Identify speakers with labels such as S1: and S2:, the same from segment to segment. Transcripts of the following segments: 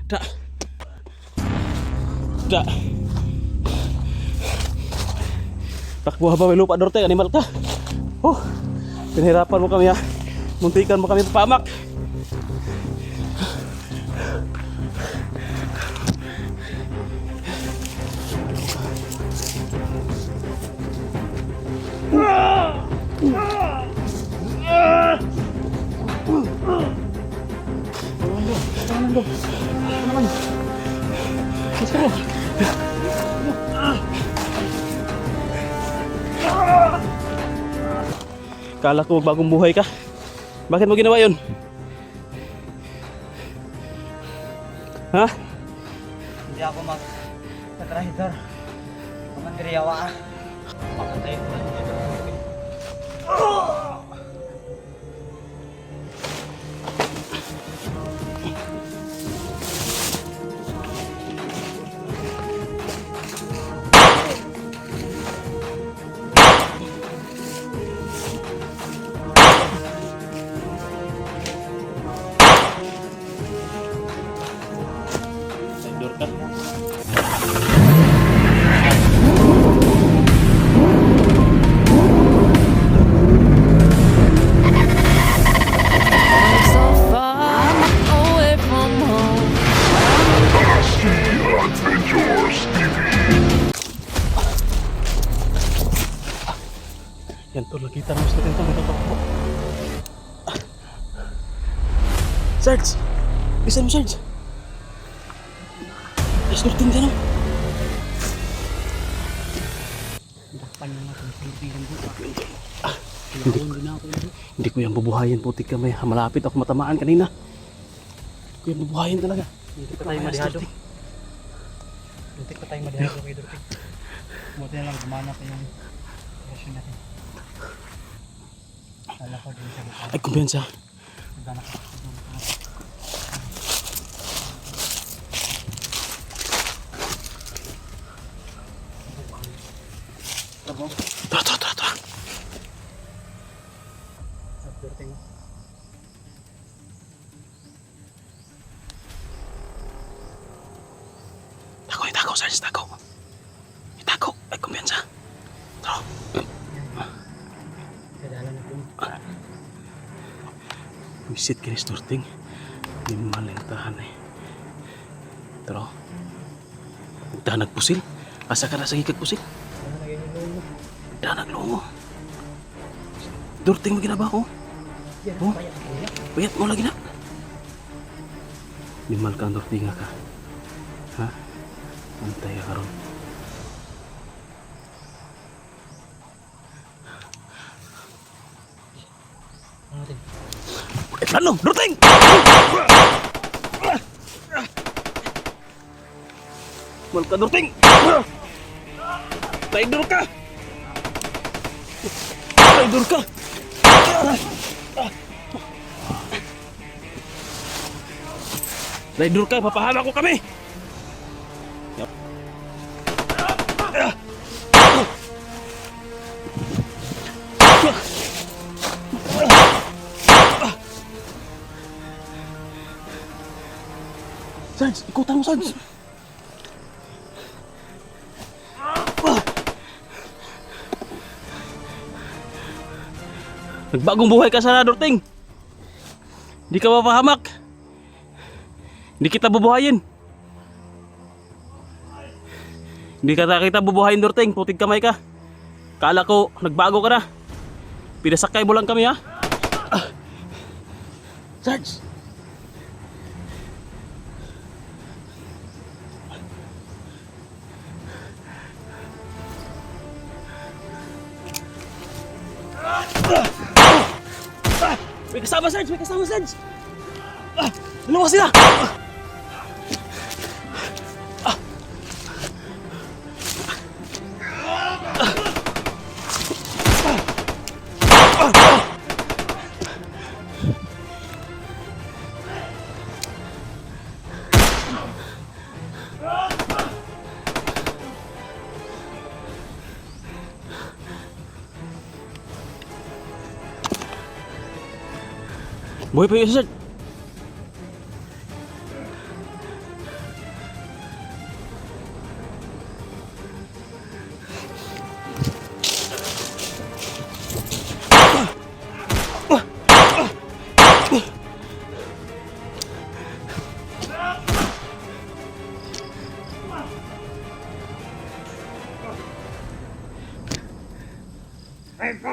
S1: Da. Da. Takbo ba may lupa, Dorte? Animal ka. Pinahirapan mo kami ha. Muntikan mo kami papamak. Kala ko magbagong buhay ka. Bakit mo ginawa yun? Ha?
S2: Hindi ako mag-trahidor. Mamandiriyawa. Makatayin ko lang dito.
S1: Tidur ka.
S3: So far away from home.
S1: Yan tuh lagi tamus natin ito magkakakbo. Sarge! Bisa mo, Sarge? Isnorting ka na. Hindi ko yan bubuhayin, putik ka may malapit ako matamaan kanina. Hindi ko yan bubuhayin talaga.
S2: Hindi pa tayo madihado. Hindi pa tayo madihado kay Dorting. Buti na lang gumana pa yung relasyon natin. Kala ko din sa buka.
S1: Ay, kumpiyansa.
S2: Gumana ka.
S1: Tara, tara, tara, tara.
S2: Dorting.
S1: Itago, Sarge, itago. Itago, ay kumpiyansa. Tara.
S2: Kadalan na po.
S1: Visit kini Storting. Di malintahan eh. Tara. Ita nagpusil. Asa ka na sa gikag pusil? Ita naglungo. Dorting mo ginaba ko. Oh, payat mo lagi na. Limal ka ang Dorting ka. Ha? Antay ka karon.
S2: Ano natin?
S1: Ano? Dorting! Mal ka, Dorting! Tidur ka! Tidur ka! Tidur ka, papahamak ko kami! Sarge, ikutan mo, Sarge! Nagbagong buhay ka sa Dorting. Hindi ka mapahamak. Hindi kita bubuhayin. Hindi kita bubuhayin, Dorting. Putig kamay ka. Kala ko nagbago ka na. Pinasakay mo lang kami, ha? Sarge! May kasama, Sarge! May kasama, Sarge! Dalawa sila! Buhay pa yung isa, Sarge!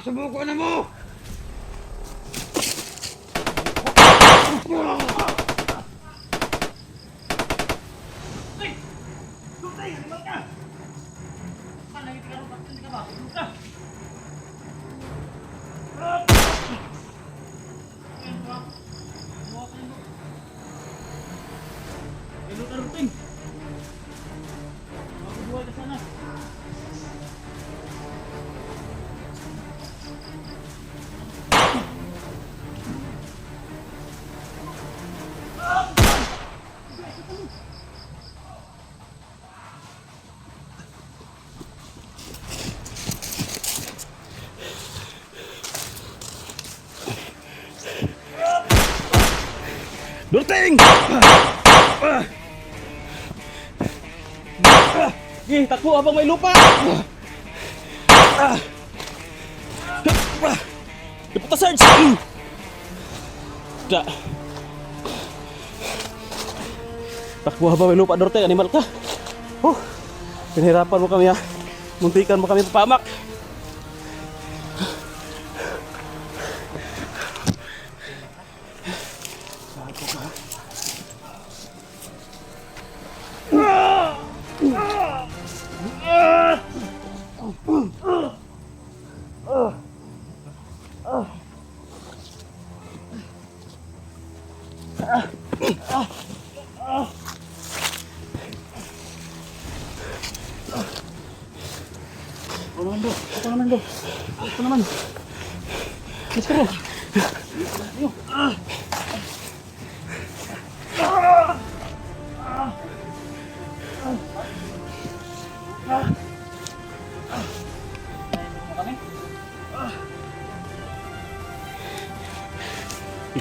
S2: Subuko na mo!
S1: Durting! Takbo habang may lupa! Lipat na, Sarge! Takbo habang may lupa, Durting. Animal ka! Pinahirapan mo kami ha. Muntikan mo kami papamak.
S2: Ako naman, bro. Ako naman. Let's go.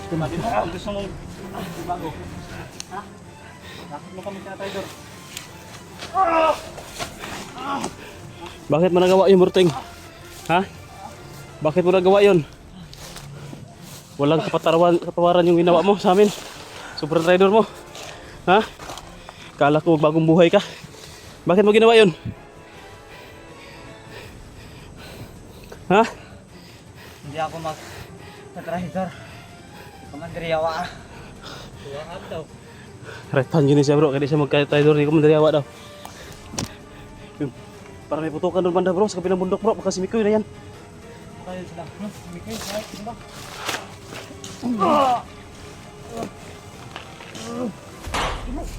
S2: Sabi mo, kung gusto mong bago. Ha? Bakit mo kami tinatay,
S1: Bakit mo nagawa yun, Durting? Ha? Bakit mo nagawa yun? Walang katawaran yung ginawa mo sa amin. Super Rider mo. Ha? Kala ko bagong buhay ka. Bakit mo ginawa yun? Ha?
S2: Hindi ako mag-rider. Kumandriyawa. Tuwaan daw.
S1: Retan gini siya bro, kaya di siya magka-rider, di ko mandariyawa daw. Para may putukan doon banda bro, sa kabilang bundok bro, baka si Mikoy na yan.
S2: Kaya sila. Mikoy, sino ba?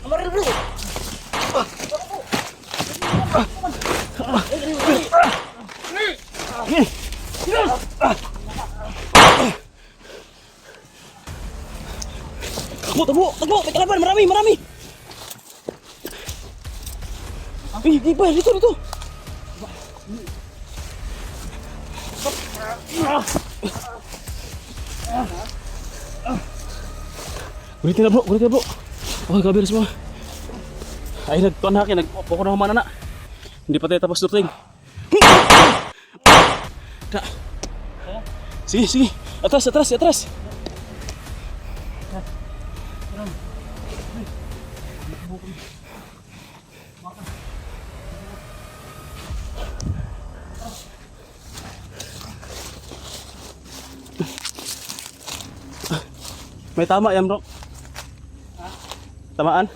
S2: Amaril bro!
S1: Takbo, may kalaban, marami! Di ba, dito! Gulitin na bro. Okay, kabir semua. Ay, nagtuan na akin, nagpoko na humana na. Hindi pa tayo tapos, Durting. Sige. Atras. May tama yan bro. Tamaan?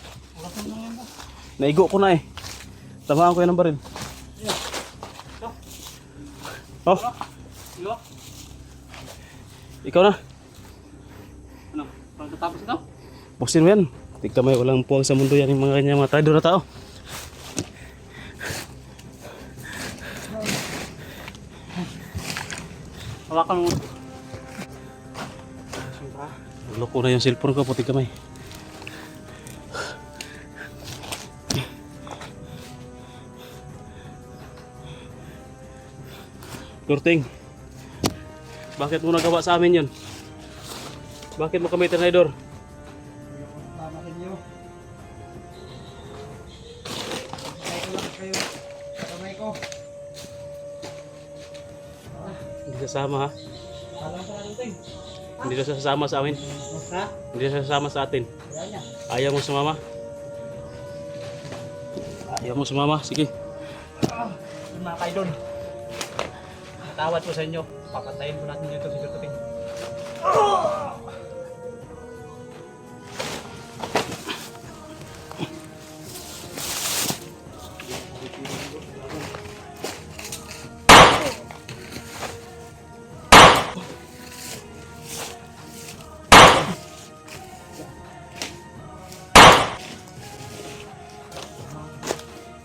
S1: Naigo ko na eh. Tamaan ko yan ng baril. Oh. Ikaw na.
S2: Ano? Pagkatapos ito?
S1: Pusin mo yan. Tigka may walang puwag sa mundo yan yung mga kanya mga traidor na tao.
S2: Hawakan mo.
S1: Loko na yung cellphone ko, puti kamay. Durting, bakit mo nagawa sa amin yun? Bakit mo kami tinraidor?
S2: Tama ninyo. Kayo sa kamay ko.
S1: Hindi sasama ha?
S2: Alam ko na Durting.
S1: Hindi na sasama sa amin.
S2: Ha?
S1: Hindi na sasama sa atin.
S2: Kaya niya.
S1: Ayaw mo sumama? Ayaw mo sumama? Sige.
S2: Mga kaidol. Tawad po sa inyo. Papatayin po natin dito si Bertoping.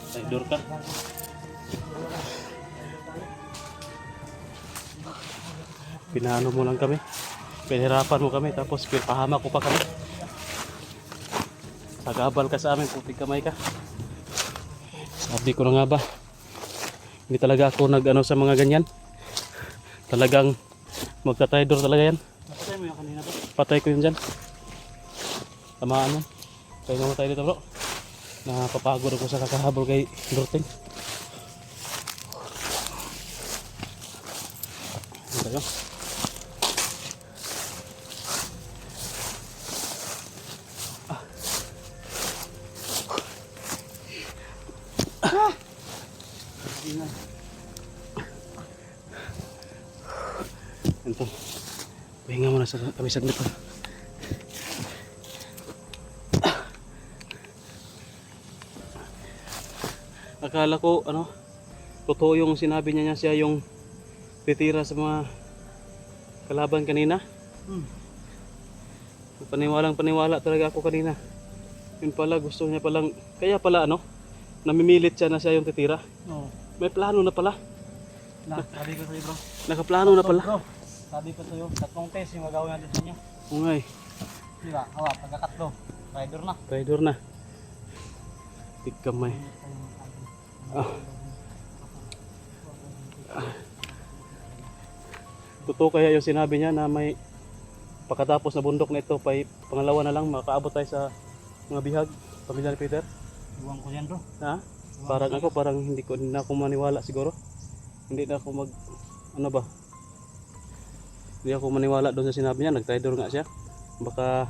S1: Traidor ka. Pinano mo lang kami. Pinahirapan mo kami tapos pinapahamak ko pa kami. Sagabal ka sa amin, putik kamay ka. Sabi ko na nga ba, hindi talaga ako nag-ano sa mga ganyan. Talagang magta-traidor talaga yan.
S2: Napatay mo yung kanina bro.
S1: Patay ko yun dyan. Tamaan yan. Kaya nga tayo dito bro. Napapagod ako sa kakahabol kay Dorting. Ano tayo? Ito. Pahinga muna sa kami saglit. Akala ko ano, totoo yung sinabi niya siya yung titira sa mga kalaban kanina. Paniwalang-paniwala talaga ako kanina. Yun pala, gusto niya palang, kaya pala ano, namimilit siya na siya yung titira.
S2: Oo.
S1: May plano na pala.
S2: Sabi ko sa'yo bro.
S1: Nakaplano na pala.
S2: Bro, sabi ko sa'yo, 3 test yung magawin natin sa inyo.
S1: Ungay,
S2: Di ba? Hawa, pagkakatlo. Rider na.
S1: traidor na. Tigkamay. Totoo kaya yung sinabi niya na may pagkatapos na bundok na ito, pangalawa na lang makaabot tayo sa mga bihag, pamilya ni Peter.
S2: Iwan ko yan bro.
S1: Ha? Parang hindi na ako maniwala siguro. Hindi na ako ano ba? Hindi ako maniwala doon sa sinabi niya, nag-traidor nga siya. Baka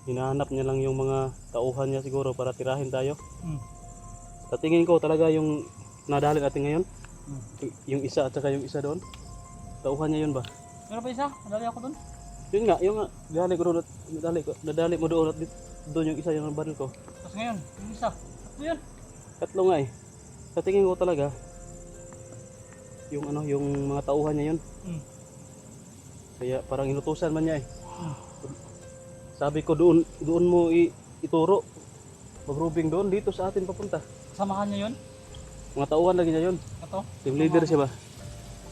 S1: hinahanap niya lang yung mga tauhan niya siguro para tirahin tayo. Sa tingin ko talaga yung nadali natin ngayon, yung isa at saka yung isa doon, tauhan niya yun ba?
S2: Meron pa isa? Nadali ako dun.
S1: Yun nga, nadali mo doon at doon yung isa yung baril ko.
S2: Tapos ngayon, yung isa. Tatlo yun.
S1: Tatlo nga eh. Sa tingin ko talaga, yung ano, yung mga tauhan niya yun. Kaya parang inutusan man niya eh. Sabi ko doon mo ituro. Magrubing doon, dito sa atin papunta.
S2: Samahan niya yun.
S1: Mga tauhan lagi niya yun.
S2: Ito.
S1: Team leader siya ba?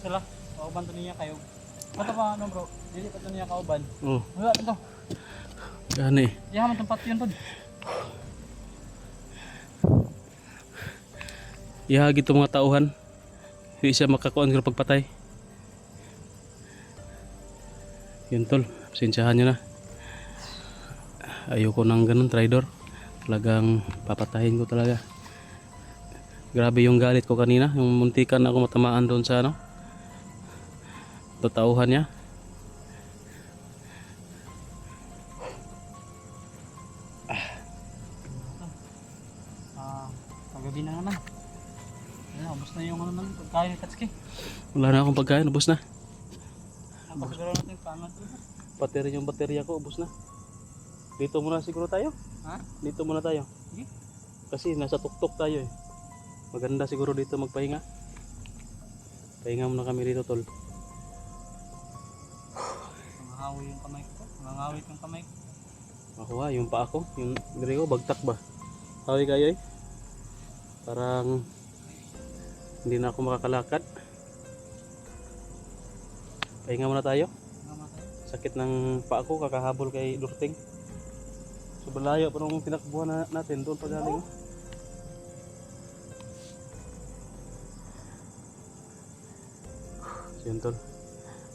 S2: Sila. Kauban to niya kayo. Ito pa ano bro. Dili pa to niya kauban.
S1: Oo.
S2: Wala ito.
S1: Gani eh.
S2: Yaman tempat yun to.
S1: Ihagi itong mga tauhan. Hindi siya makakuan ng pagpatay. Yun tol, pasensyahan nyo na. Ayoko nang ganun, traidor. Talagang papatahin ko talaga. Grabe yung galit ko kanina. Yung muntikan ako matamaan doon sa ano, tauhan niya.
S2: Paggabi na naman. Ayun, ubos na yung ano naman, pagkain ni Tatsuki.
S1: Wala na akong pagkain, ubos na.
S2: Napagsiguro natin yung pangat dito.
S1: Pati rin yung baterya ko, ubos na. Dito muna siguro tayo.
S2: Ha?
S1: Dito muna tayo.
S2: Sige.
S1: Kasi nasa tuktok tayo eh. Maganda siguro dito magpahinga. Pahinga muna kami dito tol.
S2: Nangahawi yung kamay ko. Nangangawit yung kamay ko.
S1: Ako ha, yung pa ako, yung diri ko bagtak ba? Hawi kayo eh. Parang hindi na ako makakalakad. Pahinga muna tayo.
S2: Namatay.
S1: Sakit ng paa ko kakahabol kay Dorting. So balayo pa nung tinakbuhan natin doon pa galing. So yun tol.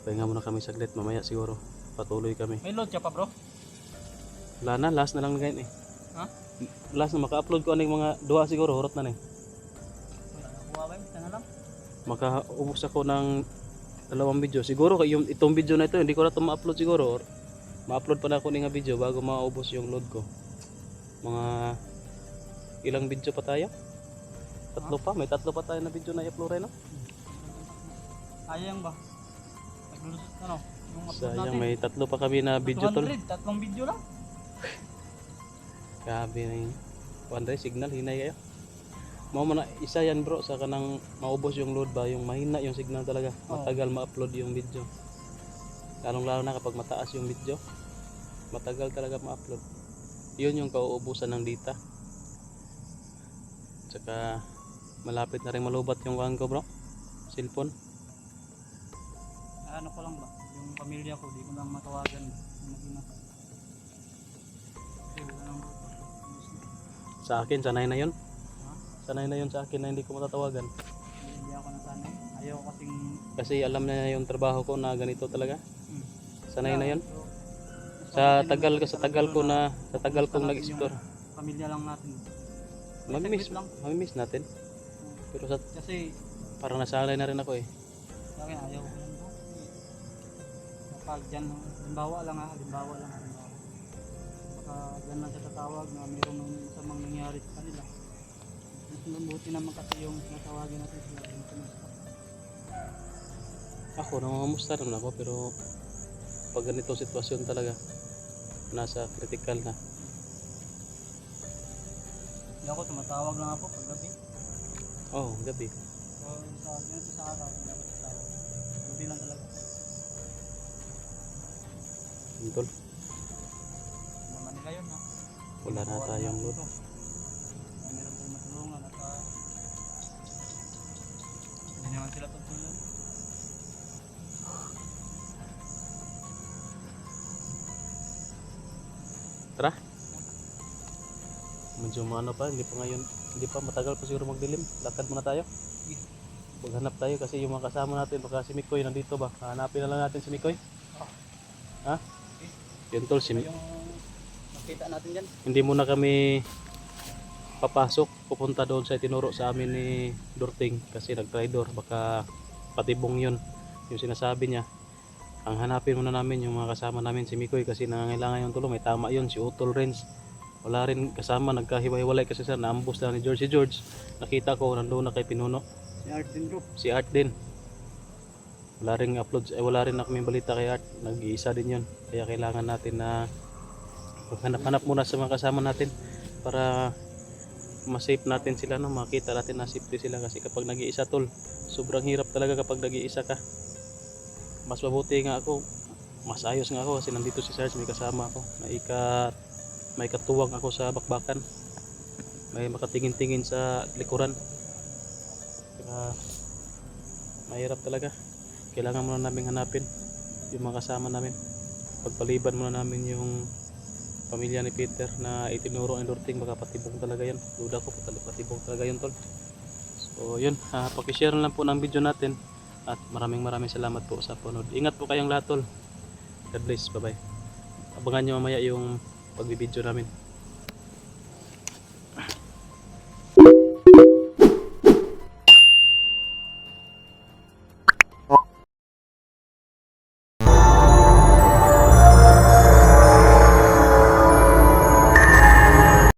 S1: Pahinga muna kami saglit, mamaya siguro patuloy kami.
S2: May load ka pa bro?
S1: Wala na, last na lang na ngayon eh.
S2: Ha?
S1: Last na maka-upload ko aning mga duha siguro, horot na eh.
S2: Wala na Huawei, sana lang.
S1: Makaubos ako ng 2 video. Siguro yung itong video na ito, hindi ko na ito ma-upload siguro. Or ma-upload pa na ako ng video bago maubos yung load ko. Mga ilang video pa tayo? 3 pa? May 3 pa tayo na video na i-upload rin, no?
S2: Sayang ba? Naglulusot ano? Yung upload
S1: Sayang,
S2: natin.
S1: may tatlo pa kami na video tol.
S2: 200, tatlong video lang.
S1: Grabe na yun. Kuandre, signal, hinay kayo. Mau mo na isa yan bro, sa kanang maubos yung load ba, yung mahina yung signal talaga.
S2: Oo.
S1: Matagal ma-upload yung video. Lalong lalo na kapag mataas yung video, matagal talaga ma-upload. Yun yung kauubusan ng data. Tsaka malapit na rin malubat yung kuhan ko bro, cellphone.
S2: Ano ko lang ba? Yung pamilya ko, di ko lang matawagan. Yung mag-ina. Kasi wala nang
S1: Sa akin, sanay na yun.
S2: Ha?
S1: Sanay na yun sa akin na hindi ko matatawagan.
S2: Hindi ako nasanay. Ayaw ko kasing...
S1: Kasi alam na yung trabaho ko na ganito talaga. Sanay na yun.
S2: So,
S1: Sa tagal kong nag-explore.
S2: Pamilya lang natin.
S1: Mamimiss,
S2: Saglit lang.
S1: mamimiss natin. Pero sa,
S2: Kasi
S1: parang nasanay na rin ako eh.
S2: sa akin ayaw ko lang po. Kapag dyan, halimbawa lang. Baka dyan lang siya tatawag na mayroong masamang nangyari sa kanila. Mas mabuti naman kasi yung natawagin natin sila. Yung kumusta.
S1: Ako, nangungamusta naman ako pero pag ganito sitwasyon talaga, nasa critical na.
S2: Hindi ako, tumatawag lang ako pag gabi.
S1: Oh, gabi.
S2: So, sa araw, hindi ako tatawag. Gabi lang talaga.
S1: Tol,
S2: Naman nila yun ha.
S1: wala na tayong load.
S2: Meron tayong matulungan at hindi naman sila tutulungan.
S1: Tara. Medyo ano pa, hindi pa matagal pa siguro magdilim. Lakad muna tayo. Maghanap tayo kasi yung mga kasama natin, baka si Mikoy nandito ba? Hanapin na lang natin si Mikoy. Ha? Yun tol,
S2: Yung makita natin dyan.
S1: hindi muna kami papasok, pupunta doon sa itinuro sa amin ni Dorting kasi nag-tridor, baka patibong yun yung sinasabi niya. Ang hanapin muna namin yung mga kasama namin, si Mikoy kasi nangangailangan yung tulong, may tama yun, si Utol Renz wala rin kasama, nagkahiwa-hiwalay kasi sa naambos na ni George. Si George nakita ko nandoon na kay Pinuno,
S2: Si Artin bro.
S1: si Art din wala rin upload, wala rin na kami balita kay Art, nag-iisa din yun, kaya kailangan natin na maghanap-hanap muna sa mga kasama natin para ma-safe natin sila, no? Makita natin na safety sila kasi kapag nag-iisa tol, sobrang hirap talaga kapag nag-iisa ka. Mas mabuti nga ako, mas ayos nga ako kasi nandito si Sarge, may kasama ako, may katuwang ako sa bakbakan, may makatingin-tingin sa likuran. Kaya mahirap talaga, kailangan muna namin hanapin yung mga kasama namin, pagpaliban muna namin yung pamilya ni Peter na itinuro ni Dorting, baka patibong talaga yan, duda ko patibong talaga yun tol. So yun, pakishare lang po ng video natin at maraming salamat po sa panood. Ingat po kayong lahat tol, God bless, bye bye. Abangan nyo mamaya yung pagbibideo namin.